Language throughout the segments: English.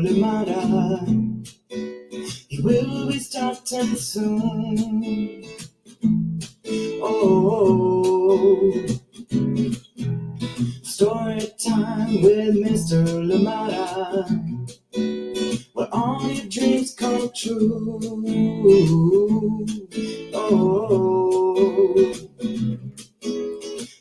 Limata. He will be starting soon. Oh, story time with Mr. Limata, where all your dreams come true. Oh,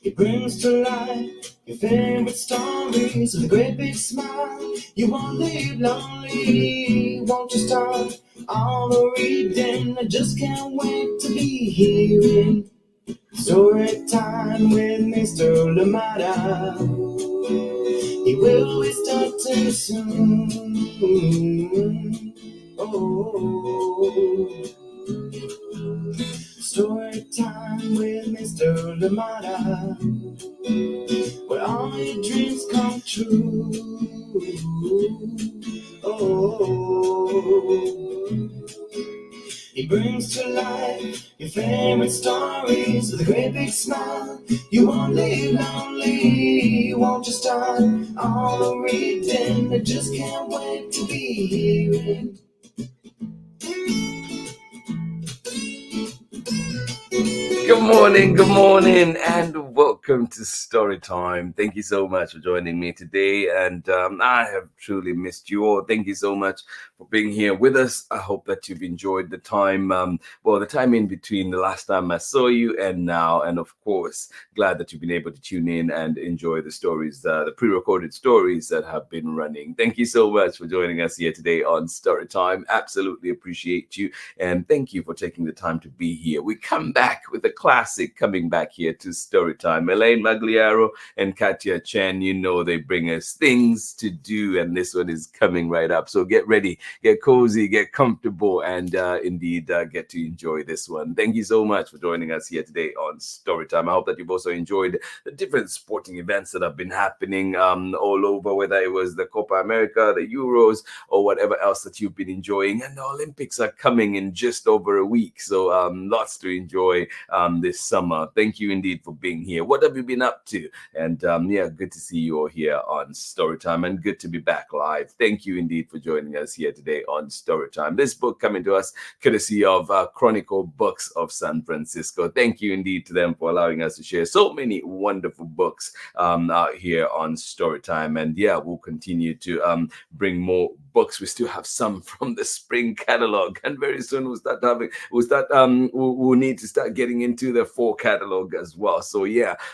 he brings to life your favorite stories with a great big smile. You won't leave lonely, won't you start all the reading? I just can't wait to be hearing story time with Mr. Limata. He will be starting soon. Oh, story time with Mr. Limata, where all your dreams come true. Oh, he brings to life your favorite stories with a great big smile. You won't leave lonely, won't you start all the reading? I just can't wait to be hearing. Good morning, and welcome to Story Time. Thank you so much for joining me today, and I have truly missed you all. Thank you so much for being here with us. I hope that you've enjoyed the time, the time in between the last time I saw you and now, and of course, glad that you've been able to tune in and enjoy the stories, the pre-recorded stories that have been running. Thank you so much for joining us here today on Story Time. Absolutely appreciate you, and thank you for taking the time to be here. We come back with a classic coming back here to Storytime. Elaine Magliaro and Catia Chien, you know they bring us things to do, and this one is coming right up. So get ready, get cozy, get comfortable, and indeed get to enjoy this one. Thank you so much for joining us here today on Storytime. I hope that you've also enjoyed the different sporting events that have been happening all over, whether it was the Copa America, the Euros, or whatever else that you've been enjoying. And the Olympics are coming in just over a week, so lots to enjoy this summer. Thank you indeed for being here. What have you been up to? And good to see you all here on Storytime, and good to be back live. Thank you indeed for joining us here today on Storytime. This book coming to us courtesy of Chronicle Books of San Francisco. Thank you indeed to them for allowing us to share so many wonderful books out here on Storytime. And we'll continue to bring more books. We still have some from the spring catalog, and very soon we'll need to start getting into the fall catalog as well. So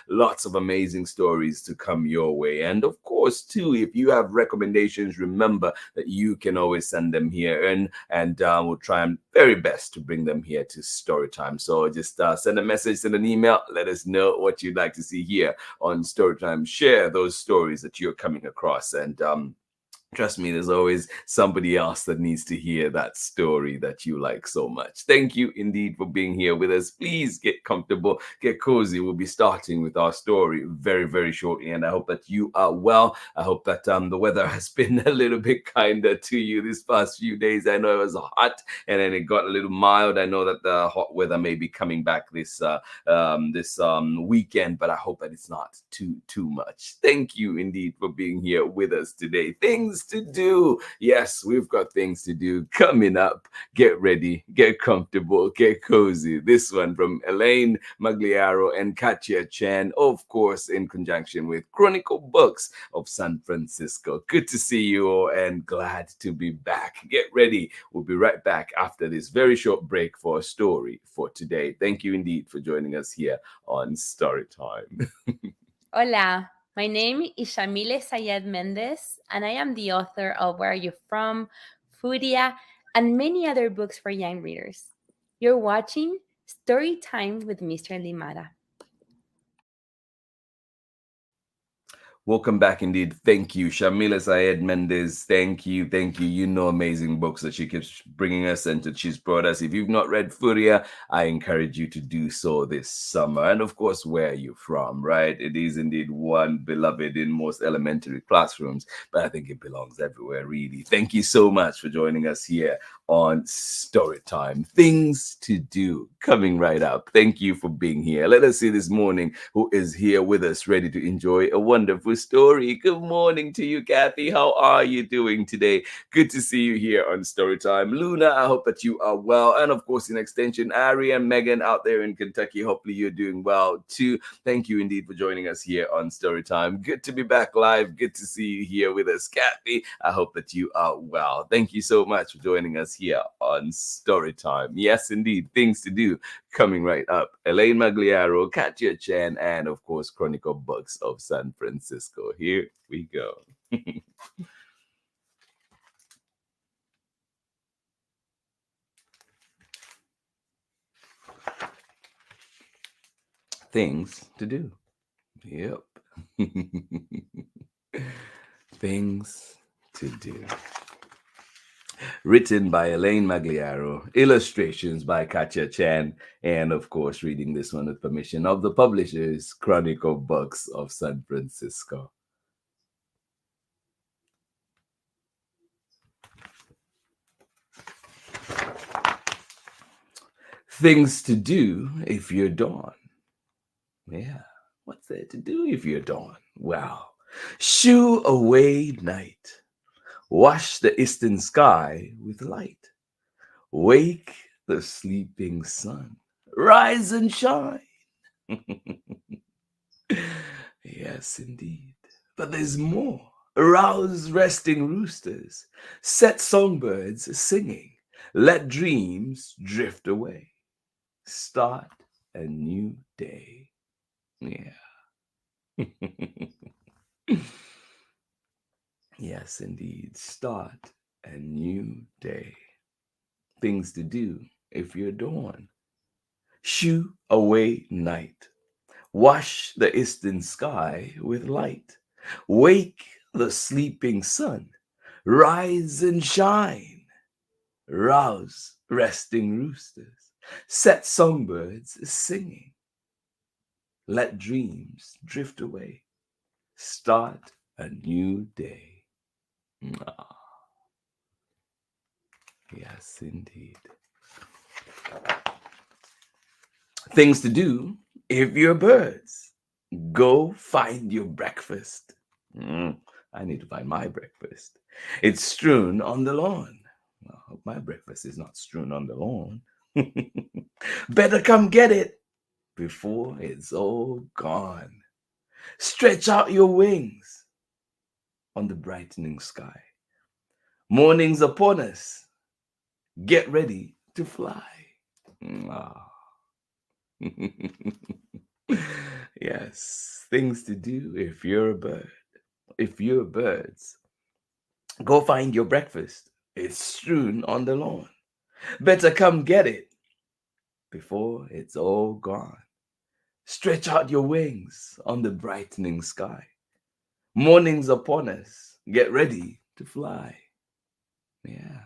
lots of amazing stories to come your way. And of course too, if you have recommendations, remember that you can always send them here, and we'll try and very best to bring them here to Storytime. So just send a message, send an email, let us know what you'd like to see here on Storytime. Share those stories that you're coming across, and trust me, there's always somebody else that needs to hear that story that you like so much. Thank you indeed for being here with us. Please get comfortable, get cozy. We'll be starting with our story very, very shortly, and I hope that you are well. I hope that the weather has been a little bit kinder to you this past few days. I know it was hot, and then it got a little mild. I know that the hot weather may be coming back this weekend, but I hope that it's not too much. Thank you indeed for being here with us today. Things to do. Yes, we've got things to do coming up. Get ready, get comfortable, get cozy. This one from Elaine Magliaro and Catia Chien, of course, in conjunction with Chronicle Books of San Francisco. Good to see you all, and glad to be back. Get ready. We'll be right back after this very short break for a story for today. Thank you indeed for joining us here on Storytime. Hola. My name is Shamile Sayed Mendez, and I am the author of Where Are You From?, Furia, and many other books for young readers. You're watching Story Time with Mr. Limata. Welcome back indeed. Thank you, Shamila Sayed Mendez. Thank you. You know, amazing books that she keeps bringing us and that she's brought us. If you've not read Furia, I encourage you to do so this summer. And of course, Where Are You From? Right? It is indeed one beloved in most elementary classrooms, but I think it belongs everywhere, really. Thank you so much for joining us here on Storytime. Things to do. coming right up. Thank you for being here. Let us see this morning who is here with us, ready to enjoy a wonderful story. Good morning to you, Kathy. How are you doing today? Good to see you here on Storytime. Luna, I hope that you are well. And of course, in extension, Ari and Megan out there in Kentucky, hopefully you're doing well too. Thank you indeed for joining us here on Storytime. Good to be back live. Good to see you here with us, Kathy. I hope that you are well. Thank you so much for joining us here on Storytime. Yes, indeed, things to do coming right up. Elaine Magliaro, Catia Chien, and of course, Chronicle Books of San Francisco. Here we go. Things to do. Yep. Things to do. Written by Elaine Magliaro, illustrations by Catia Chien, and of course, reading this one with permission of the publishers, Chronicle Books of San Francisco. Things to do if you're dawn. Yeah, what's there to do if you're dawn? Well, shoo away night. Wash the eastern sky with light. Wake the sleeping sun. Rise and shine. Yes, indeed. But there's more. Arouse resting roosters. Set songbirds singing. Let dreams drift away. Start a new day. Yeah. Yes, indeed. Start a new day. Things to do if you're dawn. Shoo away night. Wash the eastern sky with light. Wake the sleeping sun. Rise and shine. Rouse resting roosters. Set songbirds singing. Let dreams drift away. Start a new day. Ah, yes, indeed. Things to do if you're birds. Go find your breakfast. I need to find my breakfast. It's strewn on the lawn. Well, I hope my breakfast is not strewn on the lawn. Better come get it before it's all gone. Stretch out your wings on the brightening sky. Morning's upon us. Get ready to fly. Ah. Yes, things to do if you're a bird. If you're birds, go find your breakfast. It's strewn on the lawn. Better come get it before it's all gone. Stretch out your wings on the brightening sky. Morning's upon us. Get ready to fly. Yeah.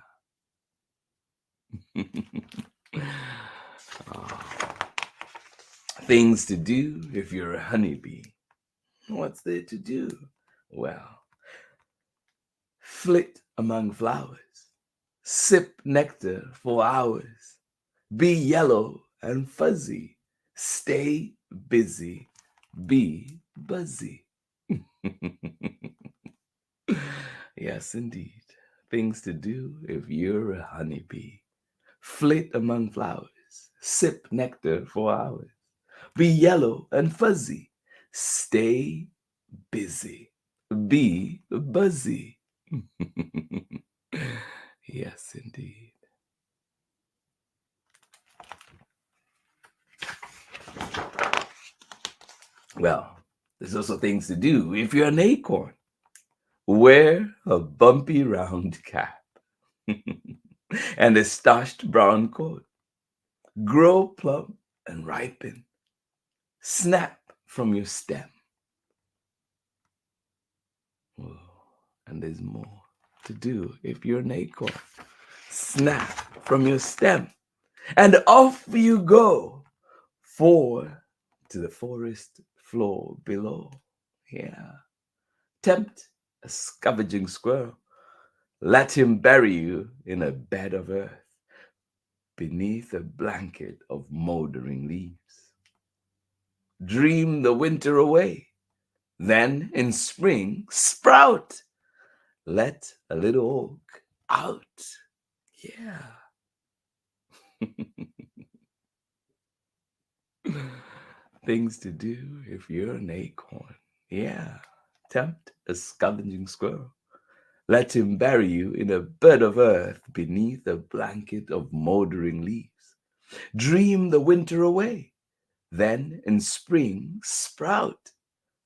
Oh. Things to do if you're a honeybee. What's there to do? Well, flit among flowers. Sip nectar for hours. Be yellow and fuzzy. Stay busy. Be buzzy. Yes, indeed. Things to do if you're a honeybee. Flit among flowers. Sip nectar for hours. Be yellow and fuzzy. Stay busy. Be buzzy. Yes, indeed. Well, there's also things to do if you're an acorn. Wear a bumpy round cap and a starched brown coat. Grow plump and ripen. Snap from your stem. Oh, and there's more to do if you're an acorn. Snap from your stem. And off you go. To the forest floor below. Yeah. Tempt a scavenging squirrel. Let him bury you in a bed of earth. beneath a blanket of moldering leaves. Dream the winter away, then in spring sprout. Let a little oak out. Yeah. Things to do if you're an acorn. Yeah. Tempt a scavenging squirrel. Let him bury you in a bed of earth beneath a blanket of moldering leaves. Dream the winter away, then in spring sprout.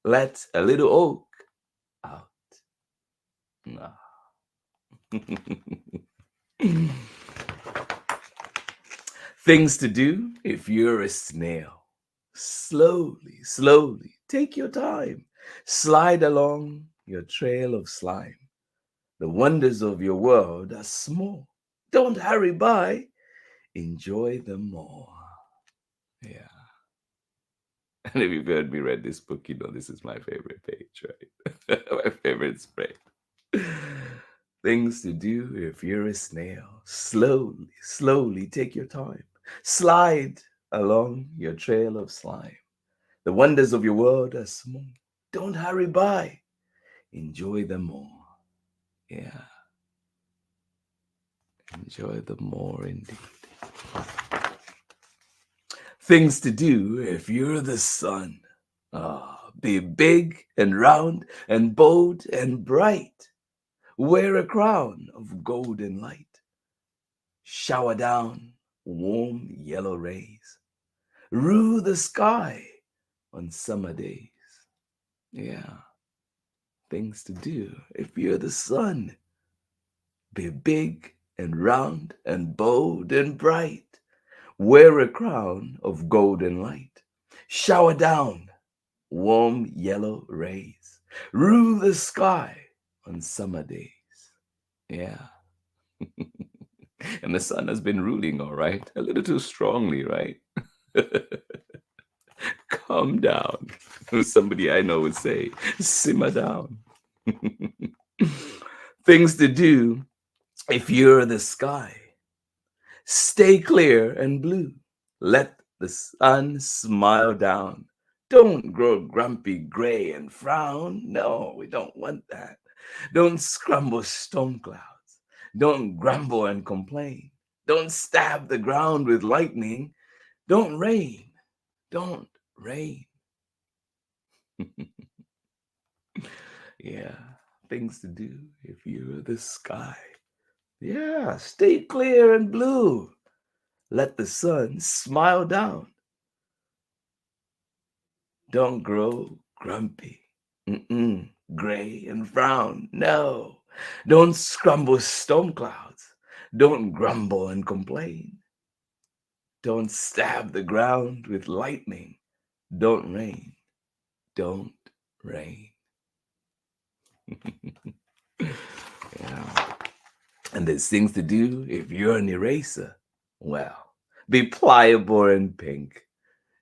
Let a little oak out. Ah. Things to do if you're a snail. Slowly, slowly, take your time. Slide along your trail of slime. The wonders of your world are small. Don't hurry by. Enjoy them more. Yeah. And if you've heard me read this book, you know this is my favorite page, right? My favorite spread. Things to do if you're a snail. Slowly, slowly take your time. Slide along your trail of slime. The wonders of your world are small. Don't hurry by. Enjoy them more. Yeah. Enjoy them more indeed. Things to do if you're the sun. Be big and round and bold and bright. Wear a crown of golden light. Shower down warm yellow rays. Rule the sky on summer days. Yeah, things to do if you're the sun. Be big and round and bold and bright. Wear a crown of golden light. Shower down warm yellow rays. Rule the sky on summer days. Yeah. And the sun has been ruling, all right? A little too strongly, right? Calm down. Somebody I know would say, simmer down. Things to do if you're the sky. Stay clear and blue. Let the sun smile down. Don't grow grumpy, gray, and frown. No, we don't want that. Don't scramble storm clouds. Don't grumble and complain. Don't stab the ground with lightning. Don't rain. Don't rain. Yeah, things to do if you're the sky. Yeah, stay clear and blue. Let the sun smile down. Don't grow grumpy, gray and frown. No, don't scramble storm clouds. Don't grumble and complain. Don't stab the ground with lightning. Don't rain. Don't rain. Yeah. And there's things to do if you're an eraser. Well, be pliable and pink.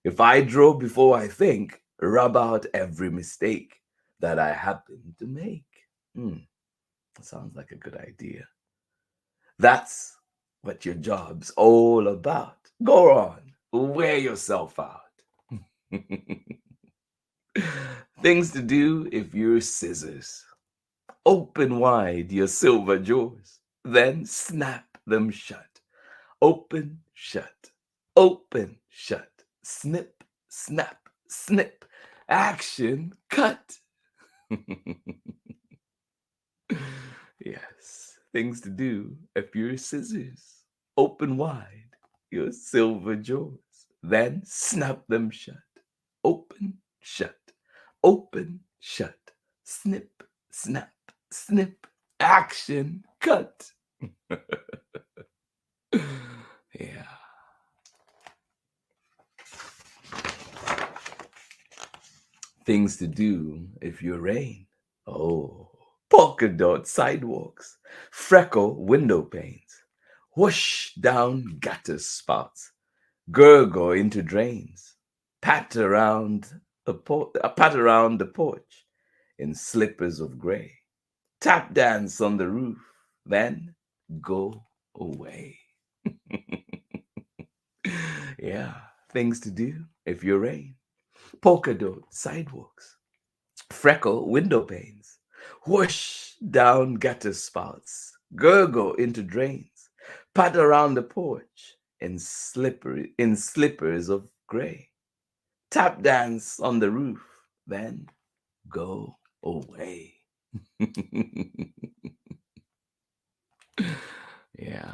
If I draw before I think, rub out every mistake that I happen to make. That sounds like a good idea. That's what your job's all about. Go on, wear yourself out. Things to do if you're scissors. Open wide your silver jaws, then snap them shut. Open, shut, open, shut. Snip, snap, snip. Action, cut. Yes, things to do if you're scissors. Open wide your silver jaws, then snap them shut. Open, shut, open, shut. Snip, snap, snip. Action, cut. Yeah. Things to do if you're rain. Oh, polka dot sidewalks, freckle window panes, whoosh down gutter spouts, gurgle into drains, pat around the porch in slippers of gray, tap dance on the roof, then go away. Yeah, things to do if you rain. Polka dot sidewalks, freckle window panes, whoosh down gutter spouts, gurgle into drains, pat around the porch in slippers of gray, tap dance on the roof, then go away. Yeah.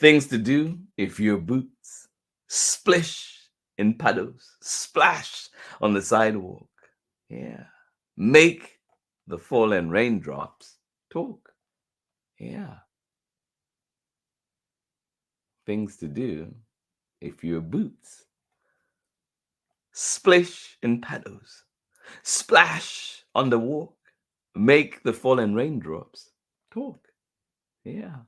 Things to do if your boots splish in puddles, splash on the sidewalk. Yeah. Make the fallen raindrops talk. Yeah. Things to do if your boots splish in puddles, splash on the walk. Make the fallen raindrops talk. Yeah.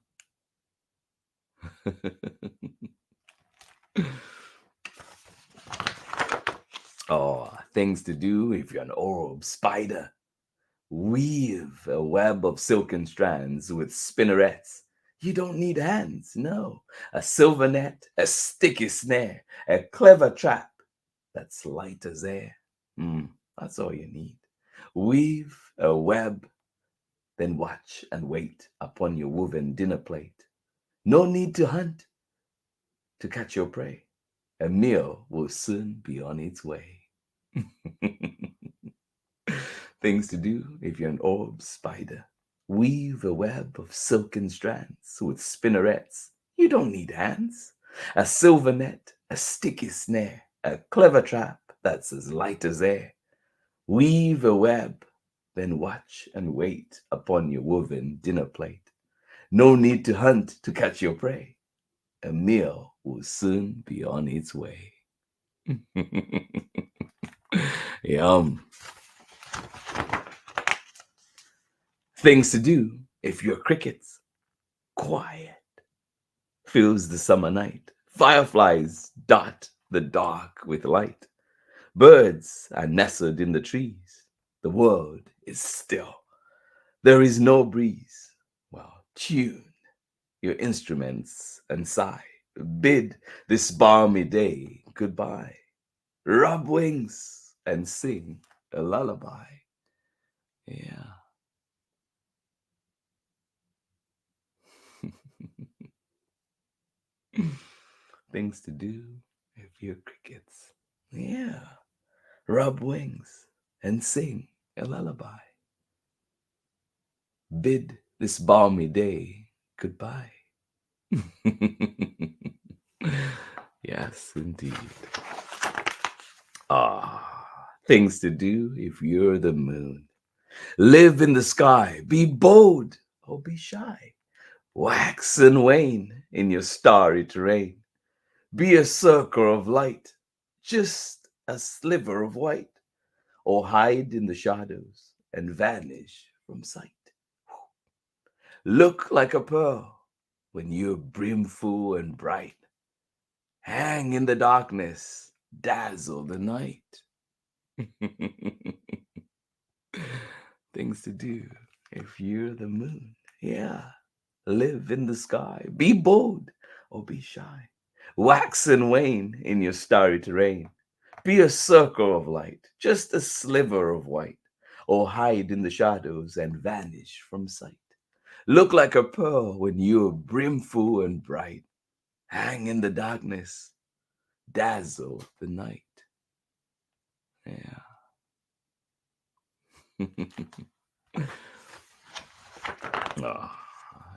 Oh, things to do if you're an orb spider. Weave a web of silken strands with spinnerets. You don't need hands, no. A silver net, a sticky snare, a clever trap that's light as air. That's all you need. Weave a web, then watch and wait upon your woven dinner plate. No need to hunt to catch your prey. A meal will soon be on its way. Things to do if you're an orb spider. Weave a web of silken strands with spinnerets. You don't need hands. A silver net, a sticky snare, a clever trap that's as light as air. Weave a web, then watch and wait upon your woven dinner plate. No need to hunt to catch your prey. A meal will soon be on its way. Yum. Things to do if you're crickets. Quiet fills the summer night. Fireflies dot the dark with light. Birds are nestled in the trees. The world is still. There is no breeze. Well, tune your instruments and sigh. Bid this balmy day goodbye. Rub wings and sing a lullaby. Yeah. Things to do if you're crickets. Yeah. Rub wings and sing a lullaby. Bid this balmy day goodbye. Yes, indeed. Things to do if you're the moon. Live in the sky, be bold or be shy. Wax and wane in your starry terrain. Be a circle of light, just a sliver of white, or hide in the shadows and vanish from sight. Look like a pearl when you're brimful and bright. Hang in the darkness, dazzle the night. Things to do if you're the moon. Yeah. Live in the sky. Be bold or be shy. Wax and wane in your starry terrain. Be a circle of light, just a sliver of white, or hide in the shadows and vanish from sight. Look like a pearl when you're brimful and bright. Hang in the darkness, dazzle the night. Yeah.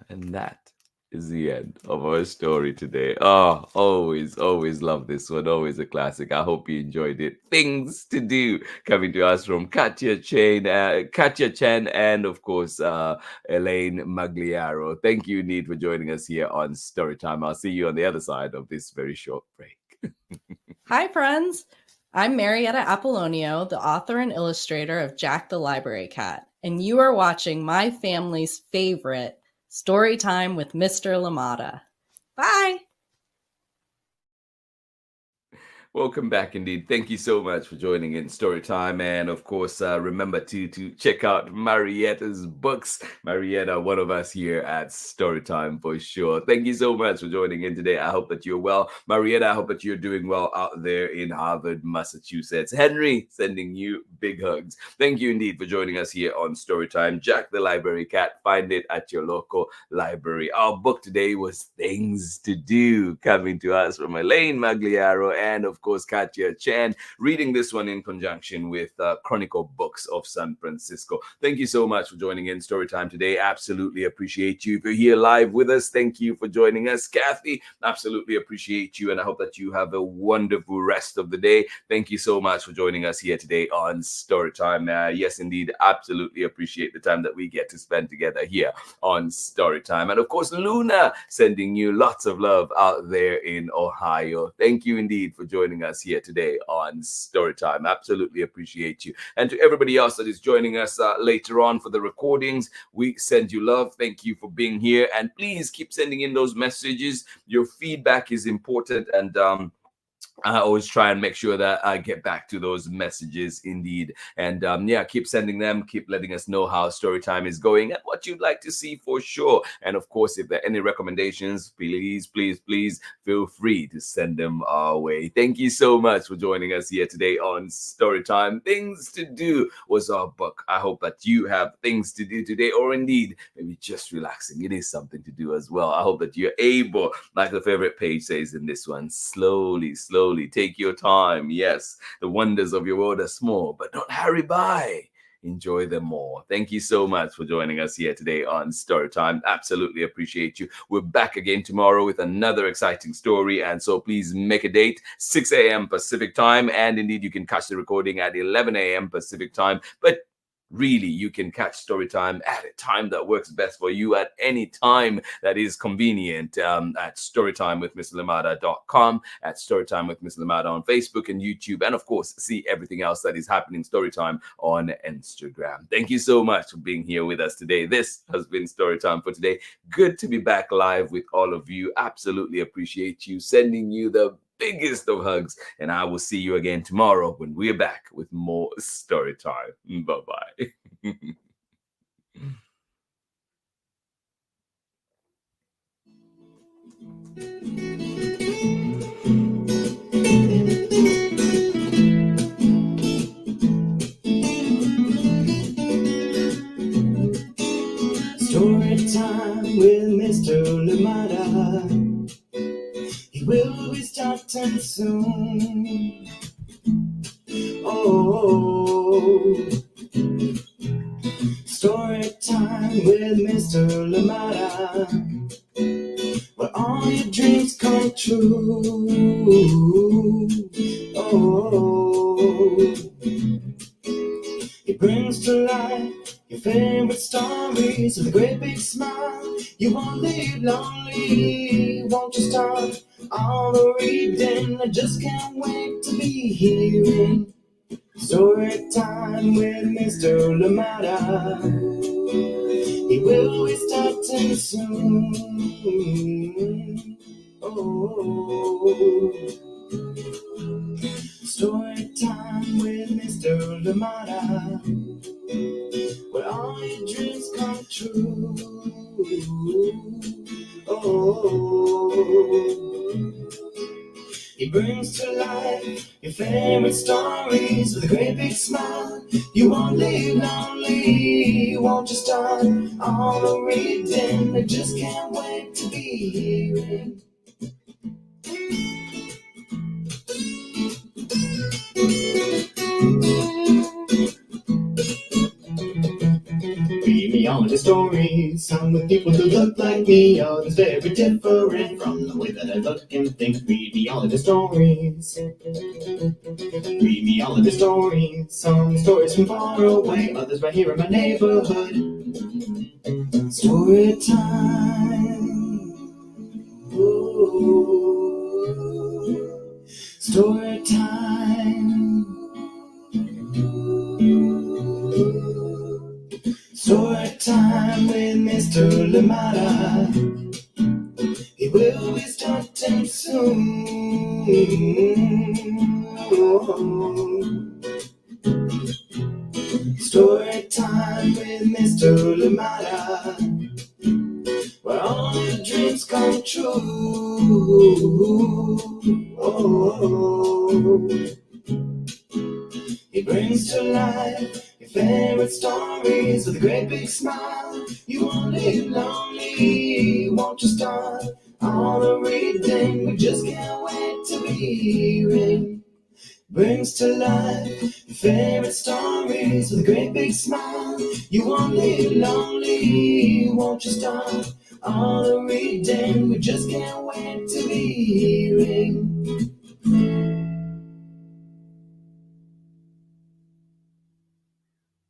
And that is the end of our story today. Always love this one. Always a classic. I hope you enjoyed it. Things to do coming to us from Catia Chien, and of course Elaine Magliaro. Thank you, Need, for joining us here on Storytime. I'll see you on the other side of this very short break. Hi, friends. I'm Marietta Apollonio, the author and illustrator of Jack the Library Cat, and you are watching my family's favorite Storytime with Mr. Limata. Bye! Welcome back indeed. Thank you so much for joining in Storytime. And of course, remember to check out Marietta's books. Marietta, one of us here at Storytime for sure. Thank you so much for joining in today. I hope that you're well. Marietta, I hope that you're doing well out there in Harvard, Massachusetts. Henry, sending you big hugs. Thank you indeed for joining us here on Storytime. Jack the Library Cat, find it at your local library. Our book today was Things to Do, coming to us from Elaine Magliaro and of course Catia Chien, reading this one in conjunction with Chronicle Books of San Francisco. Thank you so much for joining in Storytime today. Absolutely appreciate you. If you're here live with us, thank you for joining us. Kathy, absolutely appreciate you, and I hope that you have a wonderful rest of the day. Thank you so much for joining us here today on Storytime. Yes, indeed, absolutely appreciate the time that we get to spend together here on Storytime. And of course, Luna, sending you lots of love out there in Ohio. Thank you indeed for joining us here today on Storytime. Absolutely appreciate you. And to everybody else that is joining us later on for the recordings, we send you love. Thank you for being here. And please keep sending in those messages. Your feedback is important, and I always try and make sure that I get back to those messages indeed. And yeah, keep sending them, keep letting us know how Storytime is going and what you'd like to see for sure. And of course, if there are any recommendations, please feel free to send them our way. Thank you so much for joining us here today on Storytime. Things to Do was our book. I hope that you have things to do today, or indeed maybe just relaxing. It is something to do as well. I hope that you're able, like the favorite page says in this one, slowly take your time. Yes, the wonders of your world are small, but don't hurry by. Enjoy them more. Thank you so much for joining us here today on Storytime. Absolutely appreciate you. We're back again tomorrow with another exciting story, and so please make a date, 6 a.m. Pacific time, and indeed you can catch the recording at 11 a.m. Pacific time, but really, you can catch Storytime at a time that works best for you at any time that is convenient at storytimewithmisslimata.com, at Storytime with Miss Limata on Facebook and YouTube, and of course, see everything else that is happening Storytime on Instagram. Thank you so much for being here with us today. This has been Storytime for today. Good to be back live with all of you. Absolutely appreciate you. Sending you the biggest of hugs, and I will see you again tomorrow when we're back with more story time. Bye-bye. Story time with Mr. Limata. He will be starting soon. Oh, story time with Mr. Limata, where all your dreams come true. Oh, he brings to life your favorite stories with a great big smile. You won't leave lonely, won't you start all the reading? I just can't wait to be hearing story time with Mr. Limata. He will be starting soon. Oh, story time with Mr. Limata, where all your dreams come true. Oh, he brings to life your favorite stories with a great big smile. You won't leave lonely, won't you start all the reading? I just can't wait to be hearing. Read me all the stories, some with people who look like me, others very different from the way that I look and think. Read me all of the stories. Read me all of the stories, some stories from far away, others right here in my neighborhood. Story time. Ooh. Story time. Story time with Mr. Limata. He will be starting soon. Story time with Mr. Limata, where all your dreams come true. He brings to life your favorite stories with a great big smile. You won't live lonely, won't you start all the reading? We just can't wait to be hearing. Brings to life your favorite stories with a great big smile. You won't live lonely, won't you start all the reading? We just can't wait to be hearing.